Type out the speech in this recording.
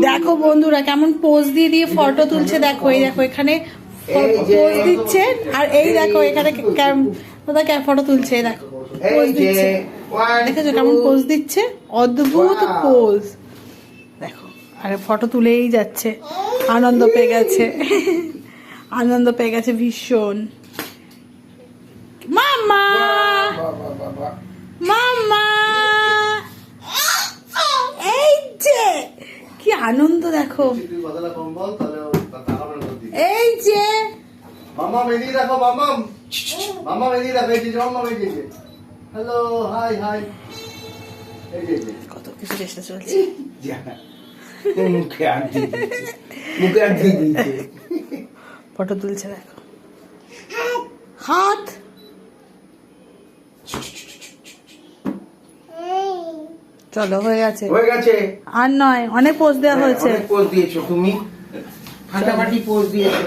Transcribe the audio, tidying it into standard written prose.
দেখো বন্ধুরা কেমন পোজ দিয়ে দিয়ে ফটো তুলছে। দেখো এই দেখো এখানে পোজ দিচ্ছে, আর এই দেখো এখানে ফটো তুলছে। দেখো পোজ দিচ্ছে, দেখেছো কেমন পোজ দিচ্ছে, অদ্ভুত পোজ। দেখো আরে ফটো তুলেই যাচ্ছে, আনন্দ পেয়ে গেছে, আনন্দ পেয়ে গেছে ভীষণ। মাম্মা মাম্মা, এই যে কি আনন্দ দেখো, এই যে মামা মেদি রাখো, মামা মামা মেদি রাখো, এই যে মামা মেদি, হ্যালো হাই হাই, এই যে কত কিছু চেষ্টা চলছে। মুখে আনতে দিচ্ছে, মুখে আনতে দিচ্ছে, ফটো তুলছে দেখো, হাত চলো হয়ে গেছে, হয়ে গেছে, আর নয়, অনেক পোজ দেওয়া হয়েছে। অনেক পোজ দিয়েছো তুমি, ফাটাফাটি পোজ দিয়েছো।